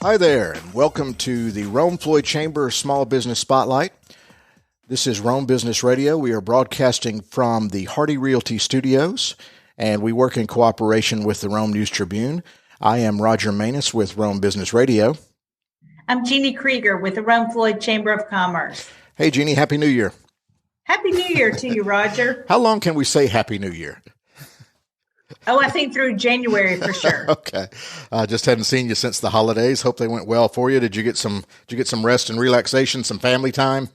Hi there, and welcome to the Rome Floyd Chamber Small Business Spotlight. This is Rome Business Radio. We are broadcasting from the Hardy Realty Studios, and we work in cooperation with the Rome News Tribune. I am Roger Manus with Rome Business Radio. I'm Jeannie Krieger with the Rome Floyd Chamber of Commerce. Hey, Jeannie, Happy New Year. Happy New Year to you, Roger. How long can we say Happy New Year? Oh, I think through January for sure. Okay. Just hadn't seen you since the holidays. Hope they went well for you. Did you get some rest and relaxation, some family time?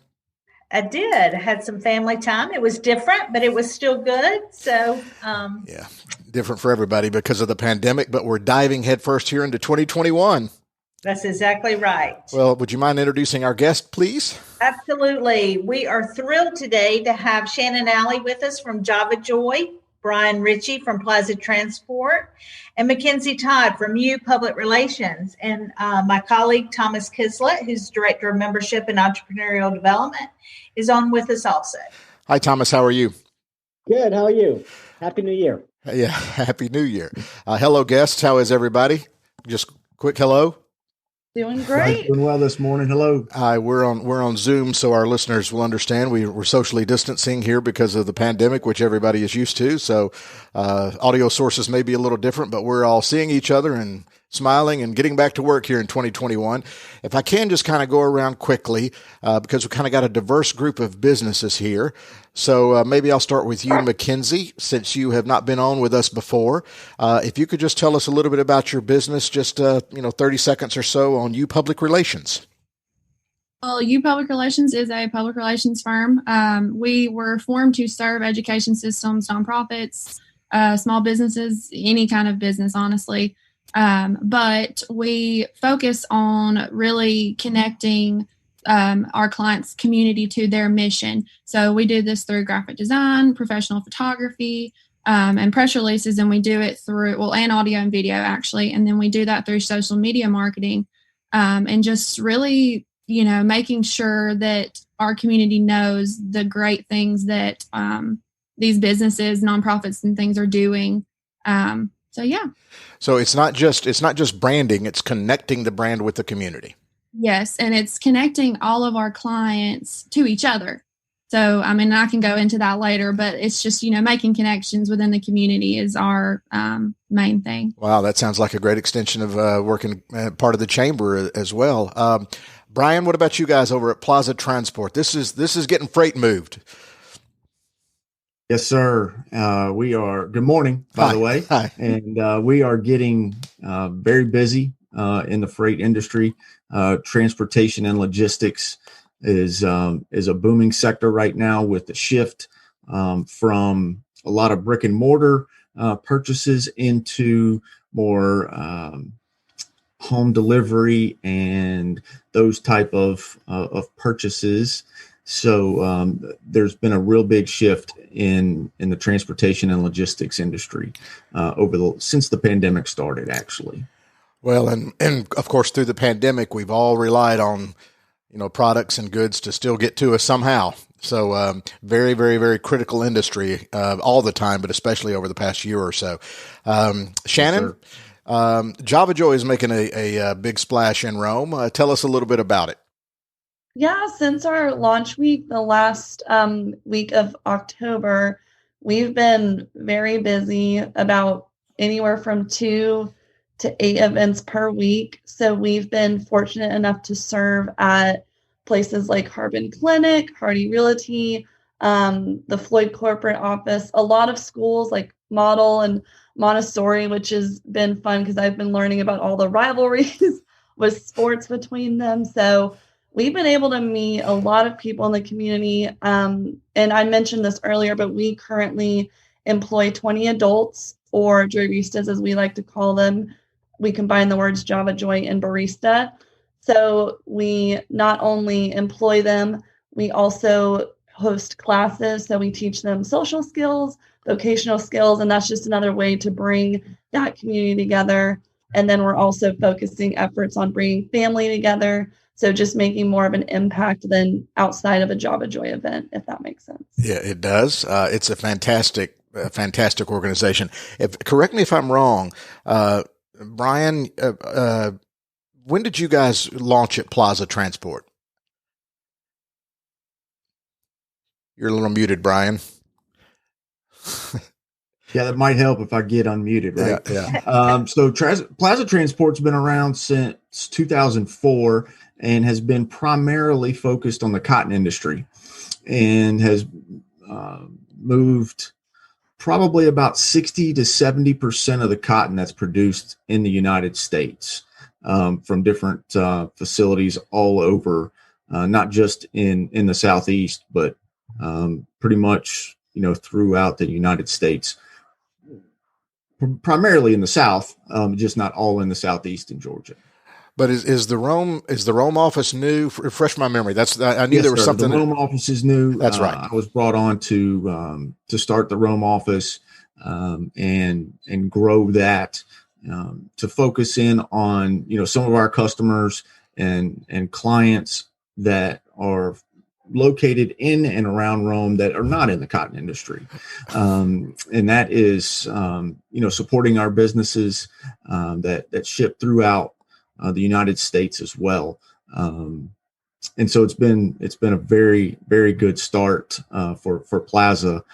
I did. I had some family time. It was different, but it was still good. So, yeah, different for everybody because of the pandemic, but we're diving headfirst here into 2021. That's exactly right. Well, would you mind introducing our guest, please? Absolutely. We are thrilled today to have Shannon Alley with us from Java Joy, Brian Richie from Plaza Transport, and McKenzie Todd from U Public Relations, and my colleague Thomas Kislett, who's Director of Membership and Entrepreneurial Development, is on with us also. Hi, Thomas. How are you? Good. How are you? Happy New Year. Yeah, Happy New Year. Hello, guests. How is everybody? Just quick hello. Doing great. Doing well this morning. Hello. Hi, we're on Zoom, so our listeners will understand we're socially distancing here because of the pandemic, which everybody is used to. So audio sources may be a little different, but we're all seeing each other and smiling and getting back to work here in 2021. If I can just kind of go around quickly, because we kind of got a diverse group of businesses here. So maybe I'll start with you, McKenzie, since you have not been on with us before. If you could just tell us a little bit about your business, just 30 seconds or so on U Public Relations. Well, U Public Relations is a public relations firm. We were formed to serve education systems, nonprofits, small businesses, any kind of business, honestly. But we focus on really connecting our clients' community to their mission. So we do this through graphic design, professional photography, and press releases, and we do it through, and audio and video actually. And then we do that through social media marketing, and just really, making sure that our community knows the great things that these businesses, nonprofits, and things are doing. So yeah. So it's not just branding, it's connecting the brand with the community. Yes, and it's connecting all of our clients to each other. So, I can go into that later, but it's just, making connections within the community is our main thing. Wow, that sounds like a great extension of working part of the chamber as well. Brian, what about you guys over at Plaza Transport? This is getting freight moved. Yes, sir. We are. Good morning, by the way. Hi. And we are getting very busy in the freight industry. Transportation and logistics is a booming sector right now with the shift from a lot of brick and mortar purchases into more home delivery and those type of purchases. So there's been a real big shift in the transportation and logistics industry since the pandemic started, actually. Well, and of course, through the pandemic, we've all relied on, products and goods to still get to us somehow. So very, very, very critical industry all the time, but especially over the past year or so. Shannon, yes, Java Joy is making a big splash in Rome. Tell us a little bit about it. Yeah, since our launch week, the last week of October, we've been very busy, about anywhere from 2 to 8 events per week. So we've been fortunate enough to serve at places like Harbin Clinic, Hardy Realty, the Floyd corporate office, a lot of schools like Model and Montessori, which has been fun because I've been learning about all the rivalries with sports between them. So we've been able to meet a lot of people in the community. And I mentioned this earlier, but we currently employ 20 adults, or joyristas as we like to call them. We combine the words Java Joy and barista. So we not only employ them, we also host classes. So we teach them social skills, vocational skills, and that's just another way to bring that community together. And then we're also focusing efforts on bringing family together. So just making more of an impact than outside of a Java Joy event, if that makes sense. Yeah, it does. It's a fantastic organization. Correct me if I'm wrong, Brian. when did you guys launch at Plaza Transport? You're a little muted, Brian. Yeah, that might help if I get unmuted, right? Yeah. So Plaza Transport's been around since 2004 and has been primarily focused on the cotton industry, and has moved probably about 60 to 70% of the cotton that's produced in the United States from different facilities all over, not just in the Southeast, but pretty much, throughout the United States. Primarily in the South, just not all in the Southeast in Georgia. But is the Rome office new? Refresh my memory. I knew yes, there was sir. something. The Rome office is new. That's right. I was brought on to start the Rome office and grow that, to focus in on some of our customers and clients that are located in and around Rome that are not in the cotton industry. And that is, supporting our businesses that ship throughout the United States as well. And so it's been a very, very good start for Plaza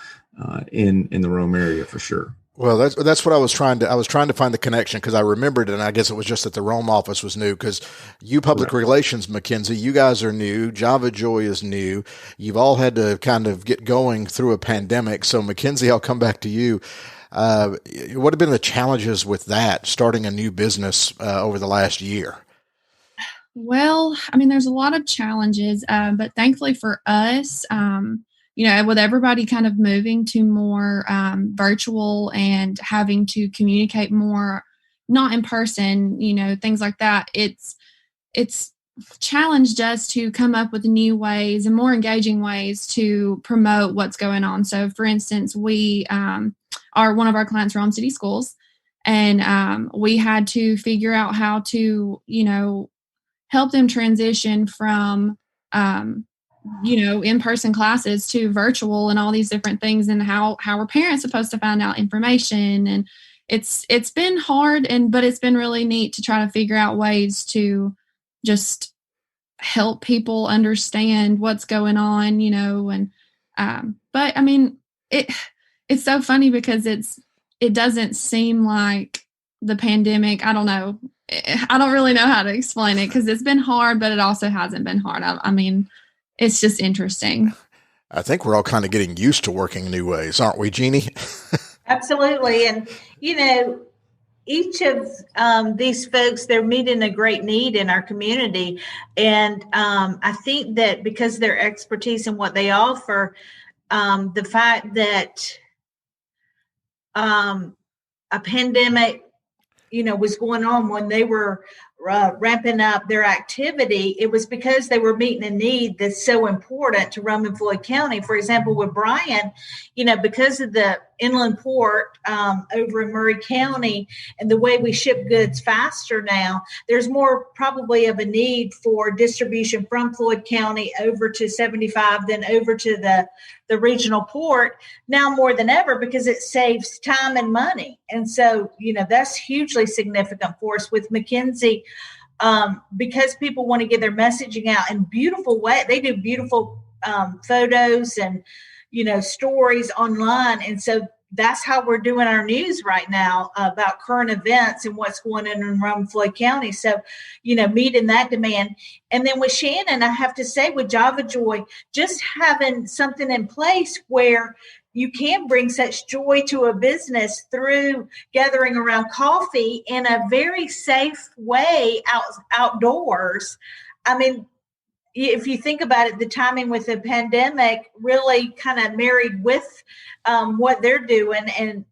in the Rome area for sure. Well, that's what I was trying to find the connection, because I remembered it, and I guess it was just that the Rome office was new, because you public relations, McKenzie, you guys are new. Java Joy is new. You've all had to kind of get going through a pandemic. So McKenzie, I'll come back to you. What have been the challenges with that, starting a new business over the last year? Well, I mean, there's a lot of challenges, but thankfully for us, with everybody kind of moving to more virtual and having to communicate more, not in person, things like that, it's challenged us to come up with new ways and more engaging ways to promote what's going on. So, for instance, we one of our clients are on city schools, and we had to figure out how to, help them transition from in-person classes to virtual and all these different things, and how are parents supposed to find out information. And it's been hard, but it's been really neat to try to figure out ways to just help people understand what's going on, but I mean, it's so funny because it doesn't seem like the pandemic. I don't know. I don't really know how to explain it, because it's been hard, but it also hasn't been hard. I mean, it's just interesting. I think we're all kind of getting used to working new ways, aren't we, Jeannie? Absolutely. And, each of these folks, they're meeting a great need in our community. And I think that because of their expertise and what they offer, the fact that a pandemic, was going on when they were ramping up their activity, it was because they were meeting a need that's so important to Rome and Floyd County. For example, with Brian, because of the inland port over in Murray County and the way we ship goods faster now, there's more probably of a need for distribution from Floyd County over to 75, then over to the regional port now more than ever, because it saves time and money. And so, that's hugely significant for us with McKenzie, because people want to get their messaging out in beautiful way. They do beautiful photos and, stories online. And so that's how we're doing our news right now about current events and what's going on in Rome and Floyd County. So, meeting that demand. And then with Shannon, I have to say, with Java Joy, just having something in place where you can bring such joy to a business through gathering around coffee in a very safe way outdoors. I mean, if you think about it, the timing with the pandemic really kind of married with what they're doing. And,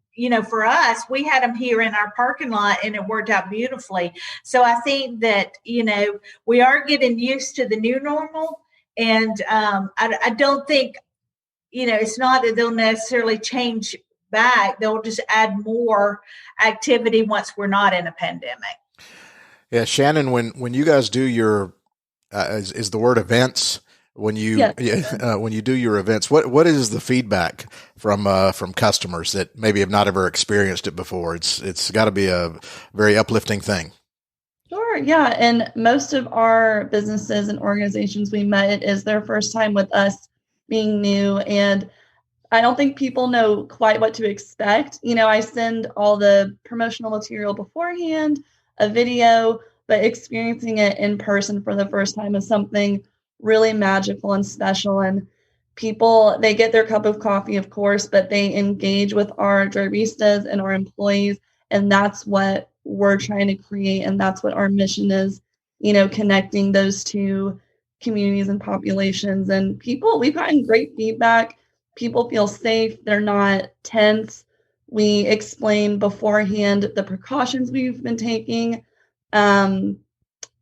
for us, we had them here in our parking lot and it worked out beautifully. So I think that, we are getting used to the new normal. And I don't think, it's not that they'll necessarily change back. They'll just add more activity once we're not in a pandemic. Yeah, Shannon, when you guys do your is the word events, when you when you do your events, what is the feedback from customers that maybe have not ever experienced it before? It's got to be a very uplifting thing. Sure. Sure. Yeah. And most of our businesses and organizations we met, it is their first time with us being new. And I don't think people know quite what to expect. I send all the promotional material beforehand, a video, but experiencing it in person for the first time is something really magical and special. And people, they get their cup of coffee, of course, but they engage with our baristas and our employees. And that's what we're trying to create. And that's what our mission is, connecting those two communities and populations. And people, we've gotten great feedback. People feel safe. They're not tense. We explain beforehand the precautions we've been taking. And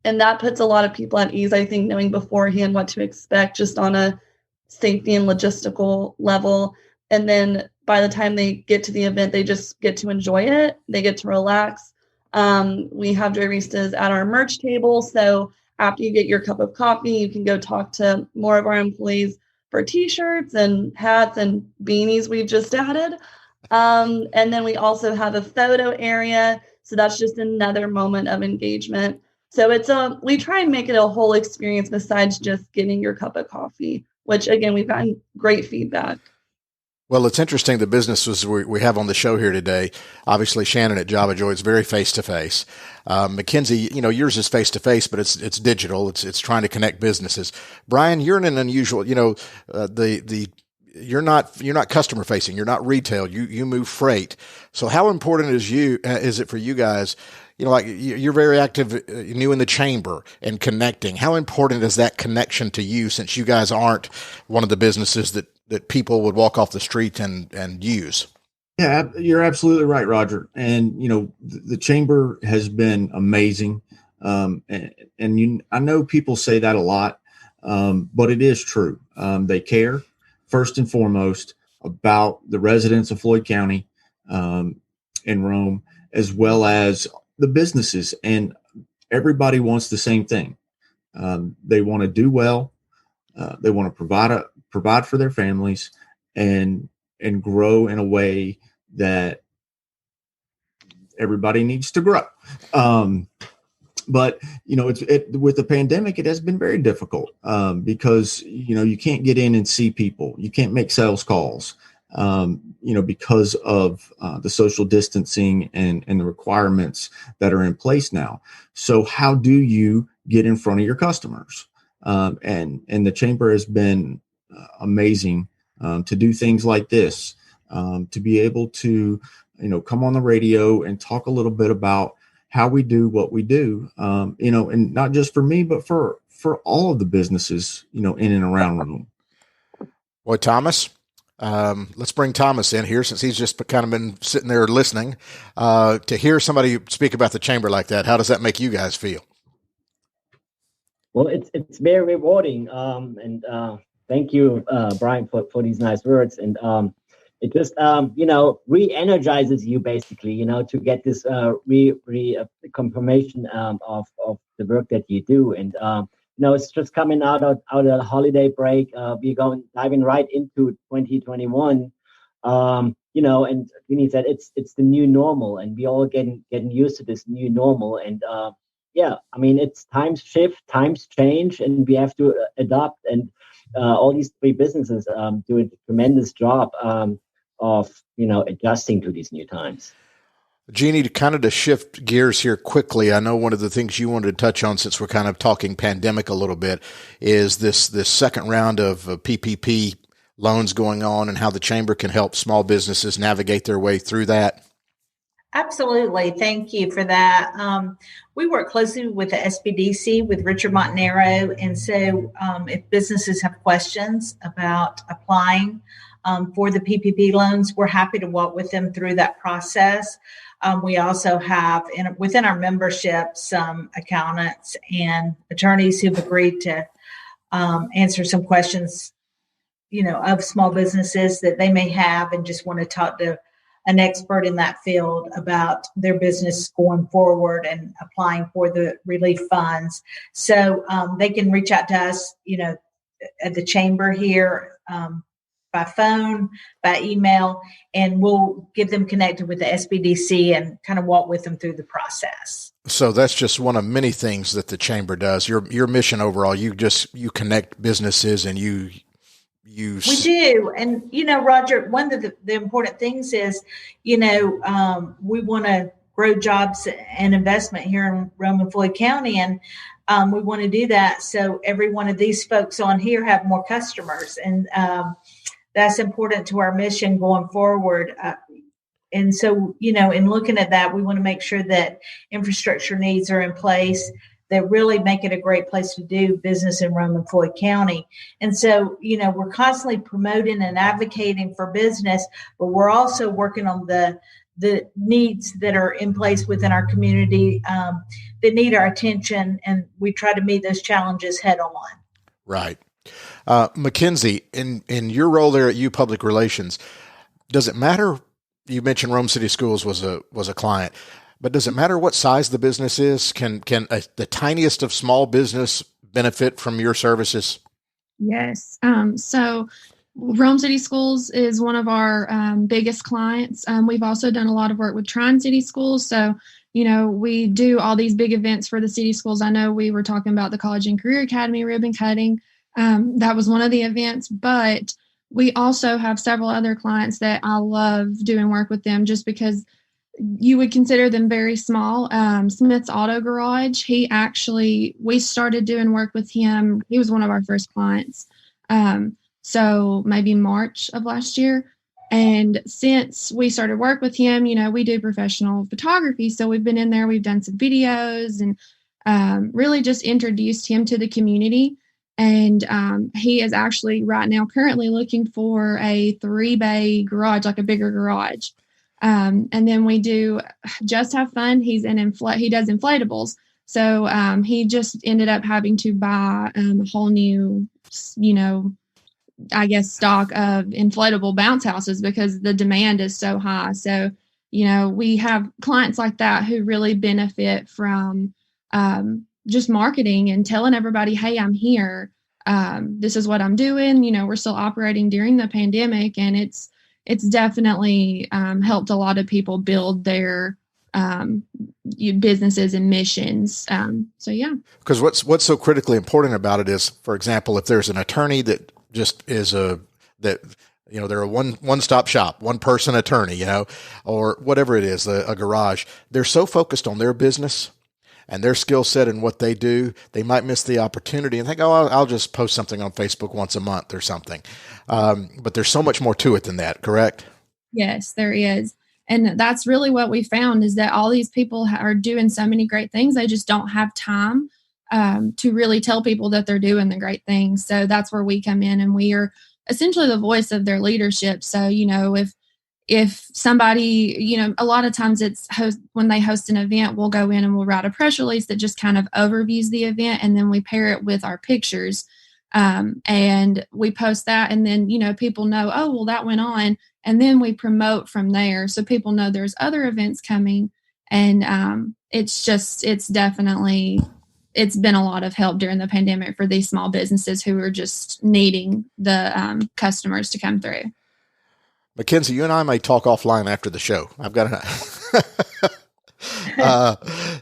that puts a lot of people at ease, I think, knowing beforehand what to expect just on a safety and logistical level. And then by the time they get to the event, they just get to enjoy it. They get to relax. We have baristas at our merch table. So after you get your cup of coffee, you can go talk to more of our employees for t-shirts and hats and beanies we've just added. And then we also have a photo area. So that's just another moment of engagement. So we try and make it a whole experience besides just getting your cup of coffee, which again, we've gotten great feedback. Well, it's interesting. The businesses we have on the show here today, obviously Shannon at Java Joy is very face-to-face. McKenzie, yours is face-to-face, but it's digital. It's trying to connect businesses. Brian, you're in an unusual, you're not customer facing. You're not retail. You move freight. So how important is it for you guys? You're very active, new in the chamber and connecting. How important is that connection to you, since you guys aren't one of the businesses that people would walk off the street and use? Yeah, you're absolutely right, Roger. And, the chamber has been amazing. I know people say that a lot, but it is true. They care first and foremost about the residents of Floyd County and Rome, as well as the businesses. And everybody wants the same thing. They want to do well. They want to provide for their families and grow in a way that everybody needs to grow. But with the pandemic, it has been very difficult because you can't get in and see people. You can't make sales calls because of the social distancing and the requirements that are in place now. So how do you get in front of your customers? And the chamber has been amazing to do things like this, to be able to, come on the radio and talk a little bit about how we do what we do, and not just for me, but for all of the businesses, in and around Rome. Boy, Thomas, let's bring Thomas in here, since he's just kind of been sitting there listening, to hear somebody speak about the chamber like that. How does that make you guys feel? Well, it's very rewarding, and thank you, Brian, for these nice words. And it just re-energizes you, basically, to get this confirmation of the work that you do. And it's just coming out of the holiday break. We're diving right into 2021. And Vinny said it's the new normal, and we all getting used to this new normal. And it's times shift, times change, and we have to adapt. And all these three businesses do a tremendous job of adjusting to these new times. Jeannie, to shift gears here quickly, I know one of the things you wanted to touch on, since we're kind of talking pandemic a little bit, is this second round of PPP loans going on, and how the chamber can help small businesses navigate their way through that. Absolutely. Thank you for that. We work closely with the SBDC, with Richard Montanaro. And so if businesses have questions about applying for the PPP loans, we're happy to walk with them through that process. We also have within our membership some accountants and attorneys who've agreed to answer some questions, of small businesses that they may have, and just want to talk to an expert in that field about their business going forward and applying for the relief funds. So they can reach out to us, at the chamber here by phone, by email, and we'll get them connected with the SBDC and kind of walk with them through the process. So that's just one of many things that the chamber does. Your mission overall, you connect businesses and we do. And, Roger, one of the important things is, we want to grow jobs and investment here in Roman Floyd County. And we want to do that. So every one of these folks on here have more customers. And that's important to our mission going forward. And so, in looking at that, we want to make sure that infrastructure needs are in place that really make it a great place to do business in Roman Floyd County. And so, we're constantly promoting and advocating for business, but we're also working on the needs that are in place within our community that need our attention, and we try to meet those challenges head on. Right. McKenzie, in your role there at U Public Relations, does it matter? You mentioned Rome City Schools was a client, but does it matter what size the business is? Can the tiniest of small business benefit from your services? Yes. So Rome City Schools is one of our biggest clients. We've also done a lot of work with Tri-City Schools. So, we do all these big events for the city schools. I know we were talking about the College and Career Academy ribbon cutting. That was one of the events, but we also have several other clients that I love doing work with them just because you would consider them very small. Smith's Auto Garage, we started doing work with him. He was one of our first clients. So maybe March of last year. And since we started work with him, we do professional photography. So we've been in there, we've done some videos and really just introduced him to the community. And he is actually right now currently looking for a 3-bay garage, like a bigger garage. And then we do Just Have Fun. He does inflatables. So he just ended up having to buy a whole new, stock of inflatable bounce houses because the demand is so high. So, we have clients like that who really benefit from just marketing and telling everybody, hey, I'm here. This is what I'm doing. We're still operating during the pandemic, and it's definitely helped a lot of people build their businesses and missions. So, yeah. Because what's so critically important about it is, for example, if there's an attorney that just is they're a one-stop shop, one person attorney, or whatever it is, a garage, they're so focused on their business and their skill set and what they do, they might miss the opportunity and think, oh, I'll just post something on Facebook once a month or something. But there's so much more to it than that, correct? Yes, there is. And that's really what we found is that all these people are doing so many great things. They just don't have time to really tell people that they're doing the great things. So that's where we come in, and we are essentially the voice of their leadership. So, if somebody, a lot of times when they host an event, we'll go in and we'll write a press release that just kind of overviews the event. And then we pair it with our pictures and we post that. And then, people know, oh, well, that went on. And then we promote from there. So people know there's other events coming. And it's been a lot of help during the pandemic for these small businesses who are just needing the customers to come through. McKenzie, you and I may talk offline after the show. I've got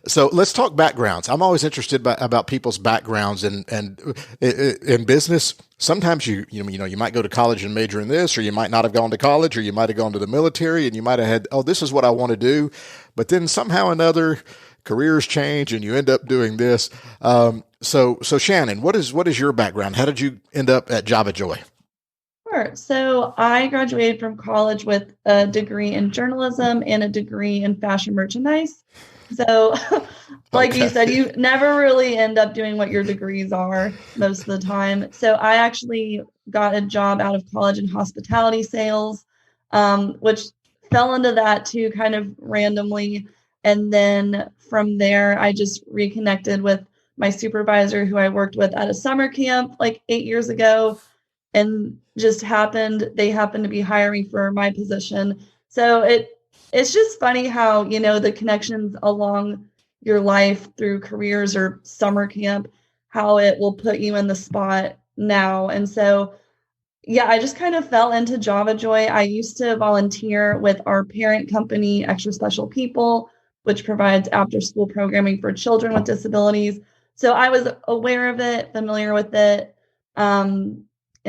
so let's talk backgrounds. I'm always interested about people's backgrounds and in business. Sometimes you might go to college and major in this, or you might not have gone to college, or you might have gone to the military and you might have had, oh, this is what I want to do. But then somehow or another careers change and you end up doing this. So Shannon, what is your background? How did you end up at Java Joy? Sure. So I graduated from college with a degree in journalism and a degree in fashion merchandise. So like you said, you never really end up doing what your degrees are most of the time. So I actually got a job out of college in hospitality sales, which fell into that too, kind of randomly. And then from there, I just reconnected with my supervisor who I worked with at a summer camp like 8 years ago. And they happened to be hiring for my position. So it's just funny how, the connections along your life through careers or summer camp, how it will put you in the spot now. And so, yeah, I just kind of fell into Java Joy. I used to volunteer with our parent company, Extra Special People, which provides after-school programming for children with disabilities. So I was aware of it, familiar with it. And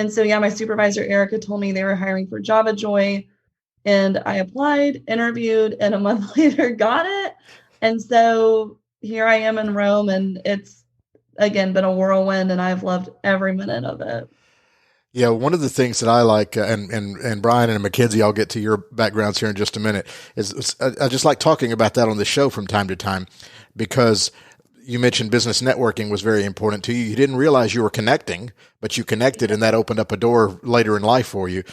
so, yeah, my supervisor, Erica, told me they were hiring for Java Joy. And I applied, interviewed, and a month later got it. And so here I am in Rome, and it's, again, been a whirlwind, and I've loved every minute of it. Yeah, one of the things that I like, and Brian and McKenzie, I'll get to your backgrounds here in just a minute, is I just like talking about that on the show from time to time, because you mentioned business networking was very important to you. You didn't realize you were connecting, but you connected, and that opened up a door later in life for you.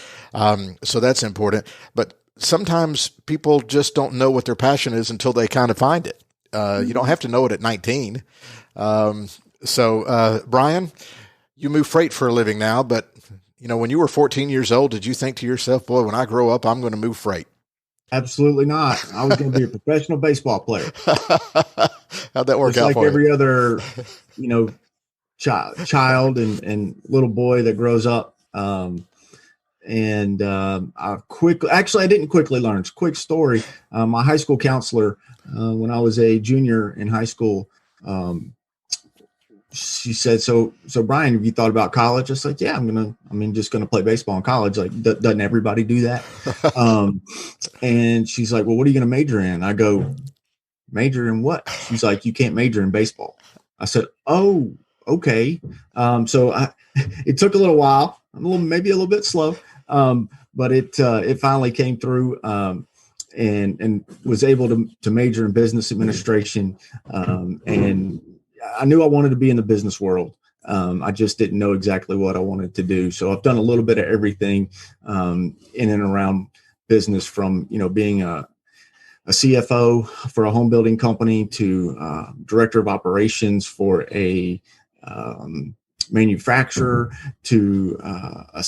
So that's important. But sometimes people just don't know what their passion is until they kind of find it. You don't have to know it at 19. So Brian, you move freight for a living now, but when you were 14 years old, did you think to yourself, boy, when I grow up, I'm going to move freight? Absolutely not. I was going to be a professional baseball player. How'd that work Just out like for every you? other, child and little boy that grows up. I didn't quickly learn. It's a quick story. My high school counselor, when I was a junior in high school, she said, so Brian, have you thought about college? I was like, yeah, just going to play baseball in college. Like, doesn't everybody do that? And she's like, well, what are you going to major in? I go, major in what? She's like, you can't major in baseball. I said, oh, okay. It took a little while. Maybe a little bit slow. But it finally came through, and was able to major in business administration. And I knew I wanted to be in the business world. I just didn't know exactly what I wanted to do. So I've done a little bit of everything in and around business, from being a CFO for a home building company to director of operations for a manufacturer to a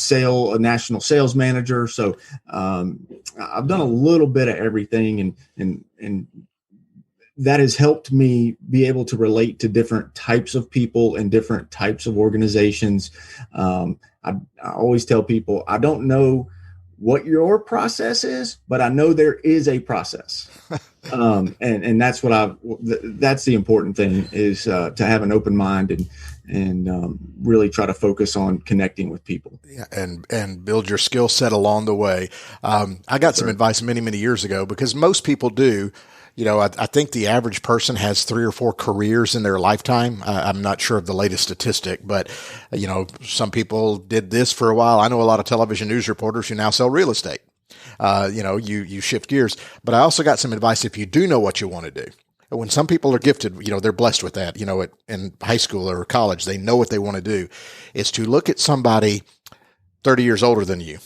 national sales manager. So I've done a little bit of everything, and that has helped me be able to relate to different types of people and different types of organizations. I always tell people, I don't know what your process is, but I know there is a process. And that's that's the important thing, is to have an open mind and really try to focus on connecting with people. Yeah, and build your skill set along the way. I got some advice many, many years ago, because most people do. I think the average person has 3 or 4 careers in their lifetime. I'm not sure of the latest statistic, but, some people did this for a while. I know a lot of television news reporters who now sell real estate. You shift gears. But I also got some advice, if you do know what you want to do. When some people are gifted, they're blessed with that, in high school or college, they know what they want to do, is to look at somebody 30 years older than you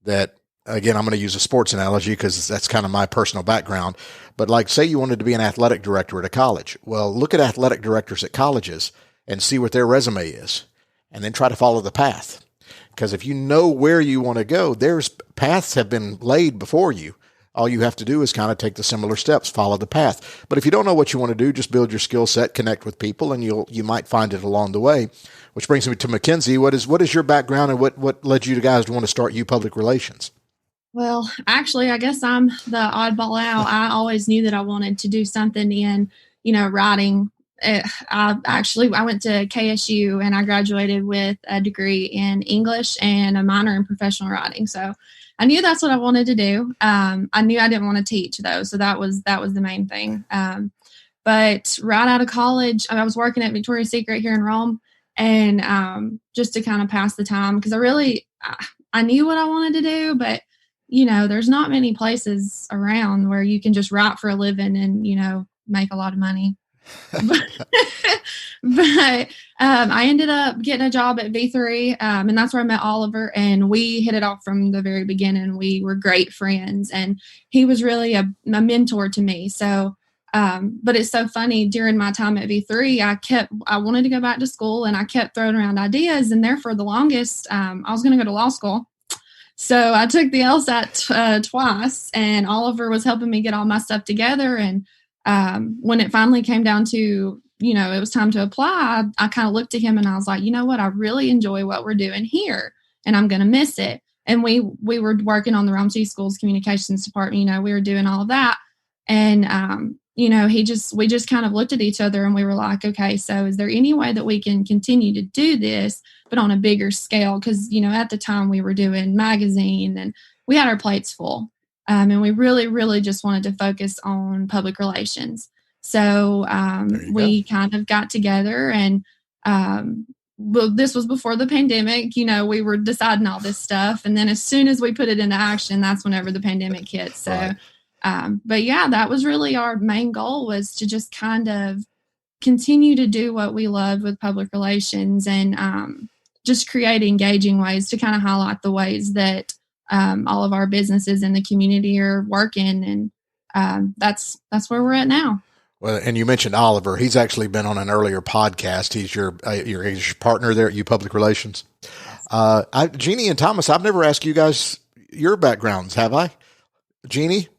that, again, I'm going to use a sports analogy because that's kind of my personal background. But like, say you wanted to be an athletic director at a college. Well, look at athletic directors at colleges and see what their resume is, and then try to follow the path. Because if you know where you want to go, there's paths have been laid before you. All you have to do is kind of take the similar steps, follow the path. But if you don't know what you want to do, just build your skill set, connect with people, and you might find it along the way. Which brings me to McKenzie. What is your background, and what led you guys to want to start U Public Relations? Well, actually, I guess I'm the oddball out. I always knew that I wanted to do something in, writing. I went to KSU, and I graduated with a degree in English and a minor in professional writing. So I knew that's what I wanted to do. I knew I didn't want to teach, though. So that was the main thing. But right out of college, I was working at Victoria's Secret here in Rome, and just to kind of pass the time, because I knew what I wanted to do, but there's not many places around where you can just write for a living and, make a lot of money. But I ended up getting a job at V3, and that's where I met Oliver, and we hit it off from the very beginning. We were great friends, and he was really a mentor to me. So, but it's so funny, during my time at V3, I wanted to go back to school, and I kept throwing around ideas, and there for the longest, I was going to go to law school. So I took the LSAT twice, and Oliver was helping me get all my stuff together. And when it finally came down to, it was time to apply, I kind of looked at him and I was like, you know what? I really enjoy what we're doing here. and I'm going to miss it. And we were working on the Rome Schools communications department. We were doing all of that. And, we just kind of looked at each other and we were like, okay, so is there any way that we can continue to do this, but on a bigger scale? Because, at the time we were doing magazine and we had our plates full. And we really, really just wanted to focus on public relations. So we kind of got together and this was before the pandemic. We were deciding all this stuff. And then as soon as we put it into action, that's whenever the pandemic hit. So, right. But yeah, that was really our main goal, was to just kind of continue to do what we loved with public relations and just create engaging ways to kind of highlight the ways that all of our businesses in the community are working. And that's where we're at now. Well, and you mentioned Oliver. He's actually been on an earlier podcast. He's your partner there at U Public Relations. Jeannie and Thomas, I've never asked you guys your backgrounds, have I? Jeannie?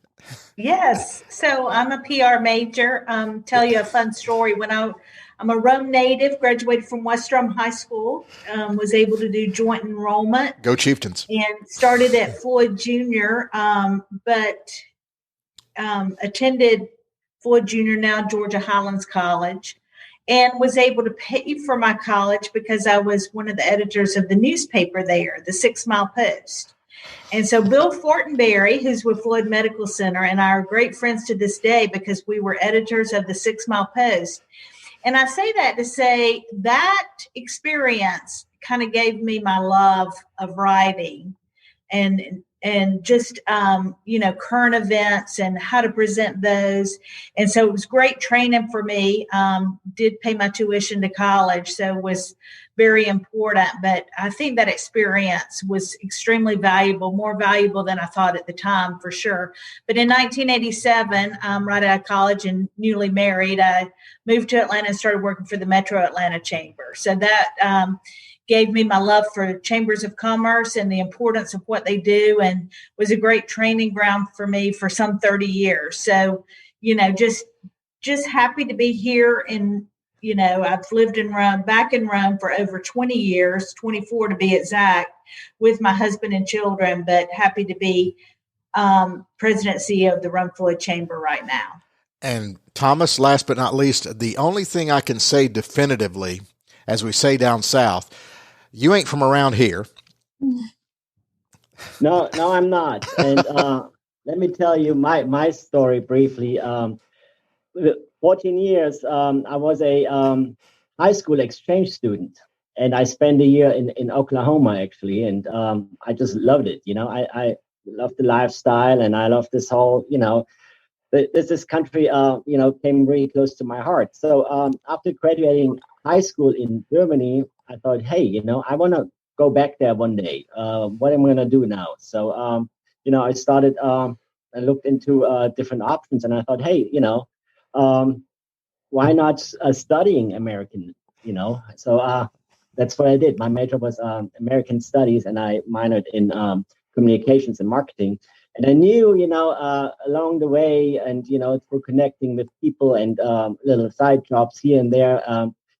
Yes. So I'm a PR major. Tell you a fun story. When I'm a Rome native, graduated from West Rome High School, was able to do joint enrollment. Go Chieftains. And started at Floyd Jr., but attended Floyd Jr., now Georgia Highlands College, and was able to pay for my college because I was one of the editors of the newspaper there, the 6 Mile Post. And so Bill Fortenberry, who's with Floyd Medical Center, and I are great friends to this day because we were editors of the 6 Mile Post. And I say that to say that experience kind of gave me my love of writing and just, current events and how to present those. And so it was great training for me. Did pay my tuition to college, so it was very important. But I think that experience was extremely valuable, more valuable than I thought at the time, for sure. But in 1987, right out of college and newly married, I moved to Atlanta and started working for the Metro Atlanta Chamber. So that gave me my love for chambers of commerce and the importance of what they do, and was a great training ground for me for some 30 years. So, just happy to be here. And, I've lived in Rome, back in Rome for over 20 years, 24 to be exact, with my husband and children, but happy to be president CEO of the Rome Floyd Chamber right now. And Thomas, last but not least, the only thing I can say definitively, as we say down south, you ain't from around here. No, I'm not. And let me tell you my story briefly. 14 years, I was a high school exchange student, and I spent a year in Oklahoma, actually. And I just loved it. I loved the lifestyle, and I love this whole, this country, came really close to my heart. So after graduating high school in Germany, I thought, hey, I want to go back there one day. What am I going to do now? So, I started, I looked into different options, and I thought, hey, why not studying American, So that's what I did. My major was American Studies, and I minored in communications and marketing. And I knew, along the way and, through connecting with people and little side jobs here and there,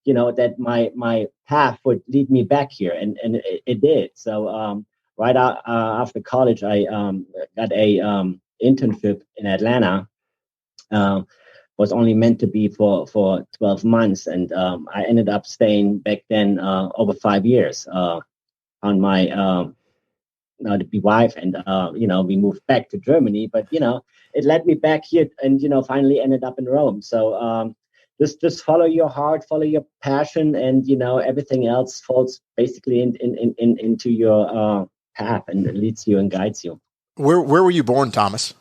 that my path would lead me back here. And it did. So right after college, I got a internship in Atlanta. Was only meant to be for 12 months. And I ended up staying back then over 5 years on my to be wife. And, we moved back to Germany. But, it led me back here and, finally ended up in Rome. So just follow your heart, follow your passion, and, everything else falls basically into your path and leads you and guides you. Where were you born, Thomas?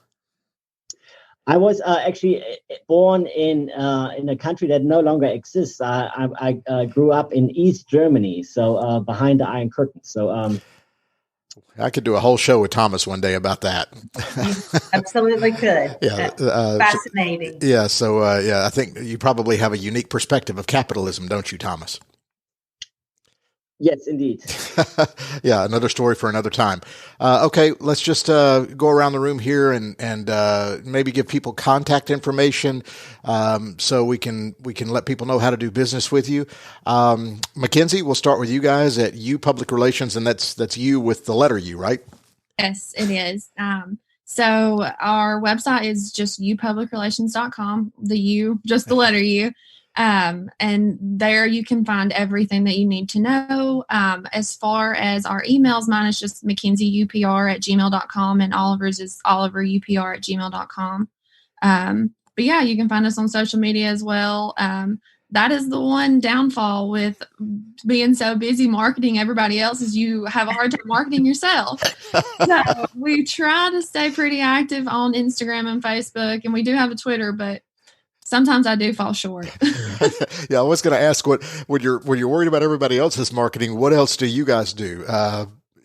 I was actually born in a country that no longer exists. I grew up in East Germany, so behind the Iron Curtain. So I could do a whole show with Thomas one day about that. Absolutely could. Yeah, fascinating. Yeah, so I think you probably have a unique perspective of capitalism, don't you, Thomas? Yes, indeed. Yeah, another story for another time. Okay, let's just go around the room here and maybe give people contact information so we can let people know how to do business with you. McKenzie, we'll start with you guys at U Public Relations, and that's you with the letter U, right? Yes, it is. So our website is just upublicrelations.com, the U, just the letter U. And there you can find everything that you need to know. As far as our emails, mine is just McKenzieUPR@gmail.com, and Oliver's is OliverUPR@gmail.com. But yeah, you can find us on social media as well. That is the one downfall with being so busy marketing everybody else is you have a hard time marketing yourself. So we try to stay pretty active on Instagram and Facebook, and we do have a Twitter, but sometimes I do fall short. Yeah, I was going to ask when you're worried about everybody else's marketing, what else do you guys do?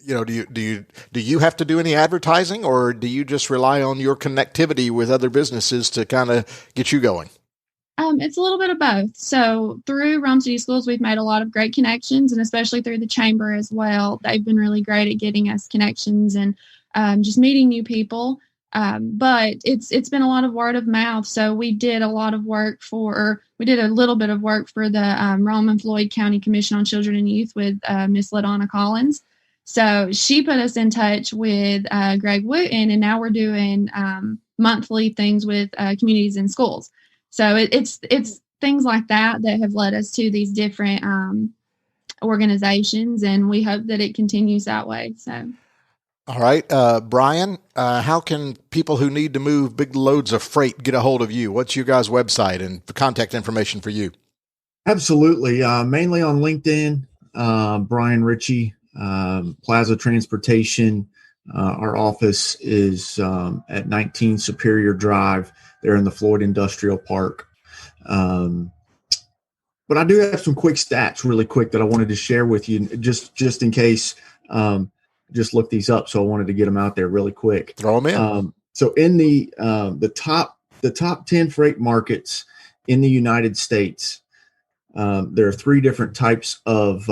Do you have to do any advertising, or do you just rely on your connectivity with other businesses to kind of get you going? It's a little bit of both. So through Rome City Schools, we've made a lot of great connections, and especially through the chamber as well. They've been really great at getting us connections and just meeting new people. But it's been a lot of word of mouth. So we did a little bit of work for the Rome and Floyd County Commission on Children and Youth with Miss LaDonna Collins. So she put us in touch with Greg Wooten, and now we're doing monthly things with communities and schools. So it's things like that have led us to these different organizations, and we hope that it continues that way. So. All right. Brian, how can people who need to move big loads of freight get a hold of you? What's your guys' website and the contact information for you? Absolutely. Mainly on LinkedIn, Brian Richie, Plaza Transportation. Our office is at 19 Superior Drive there in the Floyd Industrial Park. But I do have some quick stats really quick that I wanted to share with you just in case. Just looked these up, so I wanted to get them out there really quick. Throw them in. So in the top 10 freight markets in the United States, there are three different types of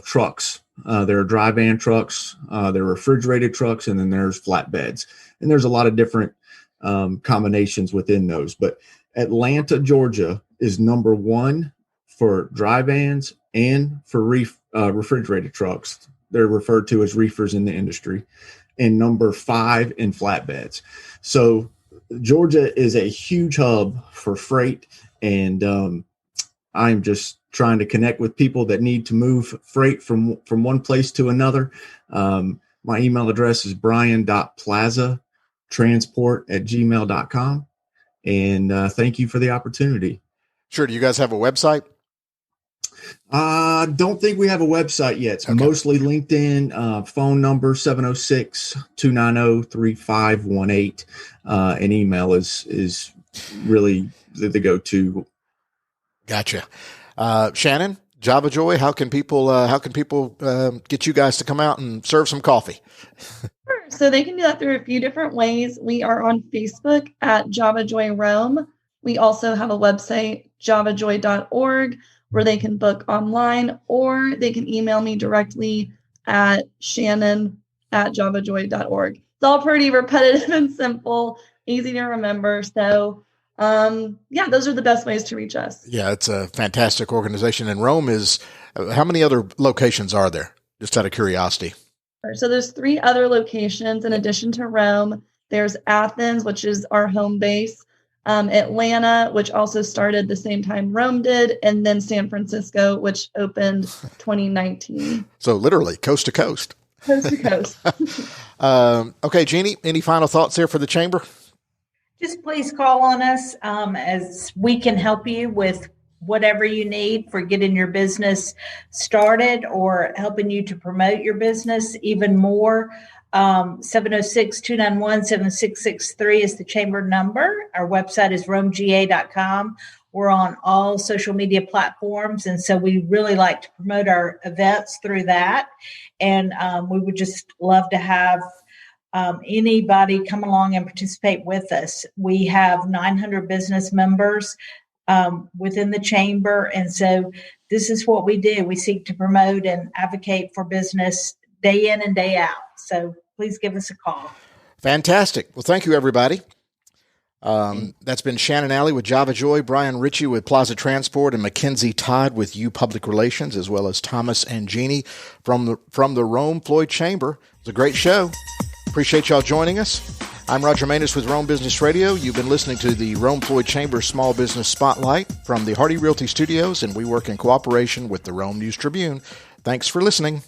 trucks. There are dry van trucks, there are refrigerated trucks, and then there's flatbeds. And there's a lot of different combinations within those. But Atlanta, Georgia is number one for dry vans and for refrigerated trucks. They're referred to as reefers in the industry, and number 5 in flatbeds. So Georgia is a huge hub for freight, and I'm just trying to connect with people that need to move freight from one place to another. My email address is brian.plazatransport@gmail.com. And thank you for the opportunity. Sure. Do you guys have a website? Don't think we have a website yet. It's mostly LinkedIn, phone number 706-290-3518. And email is really the go-to. Gotcha. Shannon, Java Joy, how can people get you guys to come out and serve some coffee? Sure. So they can do that through a few different ways. We are on Facebook at Java Joy Rome. We also have a website, javajoy.org, where they can book online, or they can email me directly at shannon@javajoy.org. It's all pretty repetitive and simple, easy to remember. So, those are the best ways to reach us. Yeah, it's a fantastic organization. And Rome is, how many other locations are there? Just out of curiosity. So there's 3 other locations in addition to Rome. There's Athens, which is our home base. Atlanta, which also started the same time Rome did, and then San Francisco, which opened 2019. So literally coast to coast. Coast to coast. Okay, Jeannie, any final thoughts there for the chamber? Just please call on us as we can help you with whatever you need for getting your business started or helping you to promote your business even more. 706-291-7663 is the chamber number. Our website is romega.com. We're on all social media platforms, and so we really like to promote our events through that. And we would just love to have anybody come along and participate with us. We have 900 business members within the chamber, and so this is what we do. We seek to promote and advocate for business day in and day out. So please give us a call. Fantastic. Well, thank you, everybody. That's been Shannon Alley with Java Joy, Brian Richie with Plaza Transport, and McKenzie Todd with U Public Relations, as well as Thomas and Jeannie from the Rome Floyd Chamber. It was a great show. Appreciate y'all joining us. I'm Roger Manus with Rome Business Radio. You've been listening to the Rome Floyd Chamber Small Business Spotlight from the Hardy Realty Studios, and we work in cooperation with the Rome News Tribune. Thanks for listening.